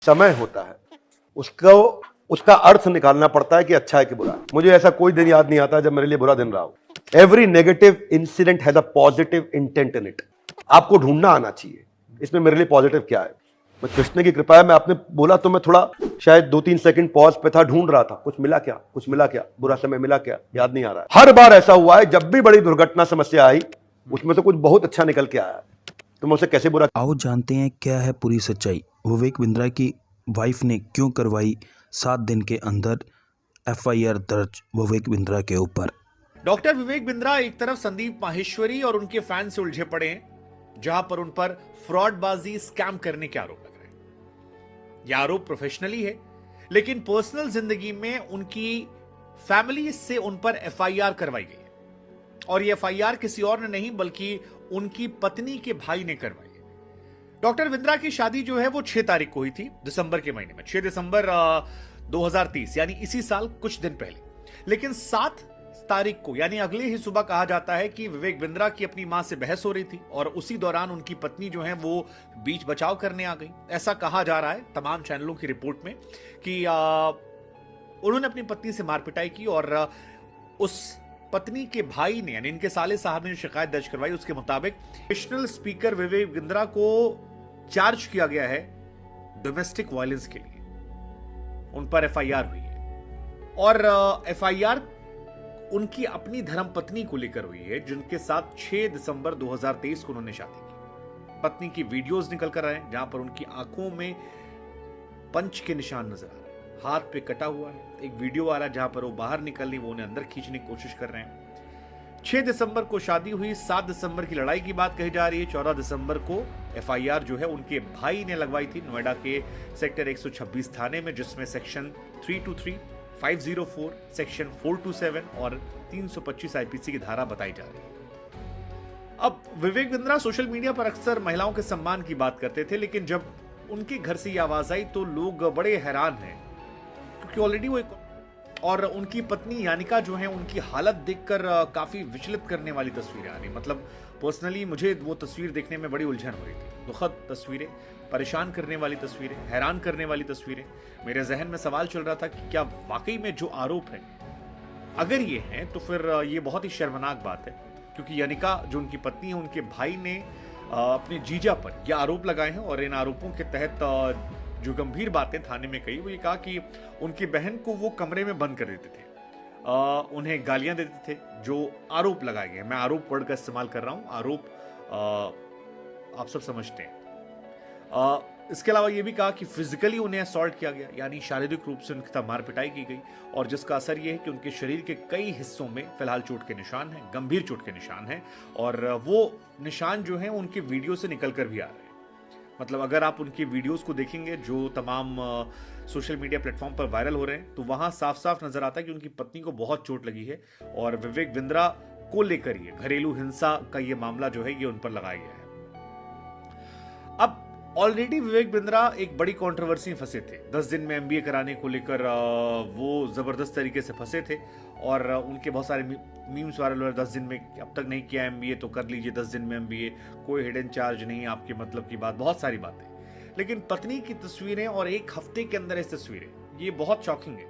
समय होता है उसको उसका अर्थ निकालना पड़ता है कि अच्छा है कि बुरा है। मुझे ऐसा कोई दिन याद नहीं आता जब मेरे लिए बुरा दिन रहा हो। Every negative incident has a positive intent in it. आपको ढूंढना आना चाहिए इसमें मेरे लिए पॉजिटिव क्या है। मैं कृष्ण की कृपा है, मैं आपने बोला तो मैं थोड़ा शायद 2-3 सेकंड पॉज पे था, ढूंढ रहा था कुछ मिला क्या, कुछ मिला क्या, बुरा समय मिला क्या, याद नहीं आ रहा है। हर बार ऐसा हुआ है जब भी बड़ी दुर्घटना समस्या आई उसमें से कुछ बहुत अच्छा निकल के आया, तो मैं उसे कैसे बुरा। आओ जानते हैं क्या है पूरी सच्चाई। विवेक बिंद्रा की वाइफ ने क्यों करवाई 7 दिन के अंदर एफआईआर दर्ज विवेक बिंद्रा के ऊपर। डॉक्टर विवेक बिंद्रा एक तरफ संदीप माहेश्वरी और उनके फैन से उलझे पड़े हैं, जहां पर उन पर फ्रॉडबाजी, स्कैम करने के आरोप लग रहे हैं। यह आरोप प्रोफेशनली है, लेकिन पर्सनल जिंदगी में उनकी फैमिली से उन पर एफआईआर करवाई गई है। और यह एफआईआर किसी और ने नहीं बल्कि उनकी पत्नी के भाई ने करवाई है। डॉक्टर बिंद्रा की शादी जो है वो 6 तारीख को हुई थी, दिसंबर के महीने में, 6 दिसंबर 2030, यानी इसी साल कुछ दिन पहले। लेकिन 7 तारीख को यानी अगले ही सुबह कहा जाता है कि विवेक बिंद्रा की अपनी मां से बहस हो रही थी और उसी दौरान उनकी पत्नी जो है वो बीच बचाव करने आ गई। ऐसा कहा जा रहा है तमाम चैनलों की रिपोर्ट में कि उन्होंने अपनी पत्नी से मार पिटाई की और उस पत्नी के भाई ने यानी इनके साले साहब ने शिकायत दर्ज करवाई। उसके मुताबिक नेशनल स्पीकर विवेक बिंद्रा को चार्ज किया गया है डोमेस्टिक वायलेंस के लिए। उन पर एफआईआर हुई है और एफआईआर उनकी अपनी धर्मपत्नी को लेकर हुई है, जिनके साथ 6 दिसंबर 2023 को उन्होंने शादी की। पत्नी की वीडियोस निकल कर आए हैं जहां पर उनकी आंखों में पंच के निशान नजर आ रहे हैं, हाथ पे कटा हुआ है। एक वीडियो आ रहा है जहां पर वो बाहर निकल रही, वो उन्हें अंदर खींचने की कोशिश कर रहे हैं। 6 दिसंबर को शादी हुई, 7 दिसंबर की लड़ाई की बात कही जा रही है। 14 दिसंबर को एफआईआर जो है उनके भाई ने लगवाई थी नोएडा के सेक्टर 126 थाने में, जिसमें सेक्शन 323, 504, सेक्शन 427 और 325 आईपीसी की धारा बताई जा रही है। अब विवेक बिंद्रा सोशल मीडिया पर अक्सर महिलाओं के सम्मान की बात करते थे, लेकिन जब उनके घर से ये आवाज आई तो लोग बड़े हैरान हैं, क्योंकि ऑलरेडी वो एक और उनकी पत्नी यानिका जो है उनकी हालत देखकर काफी विचलित करने वाली तस्वीरें आ रही। मतलब पर्सनली मुझे वो तस्वीर देखने में बड़ी उलझन हो रही थी। दुखद तस्वीरें, परेशान करने वाली तस्वीरें, हैरान करने वाली तस्वीरें। मेरे जहन में सवाल चल रहा था कि क्या वाकई में जो आरोप है, अगर ये है तो फिर ये बहुत ही शर्मनाक बात है, क्योंकि यानिका जो उनकी पत्नी है, उनके भाई ने अपने जीजा पर ये आरोप लगाए हैं और इन आरोपों के तहत जो गंभीर बातें थाने में कही वो ये कहा कि उनकी बहन को वो कमरे में बंद कर देते थे, उन्हें गालियां देते थे, जो आरोप लगाए गए। मैं आरोप वर्ड का इस्तेमाल कर रहा हूं, आरोप आप सब समझते हैं। इसके अलावा ये भी कहा कि फिजिकली उन्हें असॉल्ट किया गया, यानी शारीरिक रूप से उनकी मार पिटाई की गई, और जिसका असर यह है कि उनके शरीर के कई हिस्सों में फिलहाल चोट के निशान हैं, गंभीर चोट के निशान हैं, और वो निशान जो हैं उनके वीडियो से निकल कर भी आ रहे हैं। मतलब अगर आप उनकी वीडियोस को देखेंगे जो तमाम सोशल मीडिया प्लेटफॉर्म पर वायरल हो रहे हैं, तो वहां साफ साफ नजर आता है कि उनकी पत्नी को बहुत चोट लगी है और विवेक बिंद्रा को लेकर ये घरेलू हिंसा का ये मामला जो है ये उन पर लगाया गया है। अब ऑलरेडी विवेक बिंद्रा एक बड़ी कंट्रोवर्सी में फंसे थे। 10 दिन में एमबीए कराने को लेकर वो जबरदस्त तरीके से फंसे थे और उनके बहुत सारे मीम्स वायरल हुए, 10 दिन में अब तक नहीं किया एमबीए तो कर लीजिए 10 दिन में एमबीए, कोई हिडन चार्ज नहीं आपके मतलब की बात, बहुत सारी बातें। लेकिन पत्नी की तस्वीरें और एक हफ्ते के अंदर इस तस्वीरें, ये बहुत शॉकिंग है।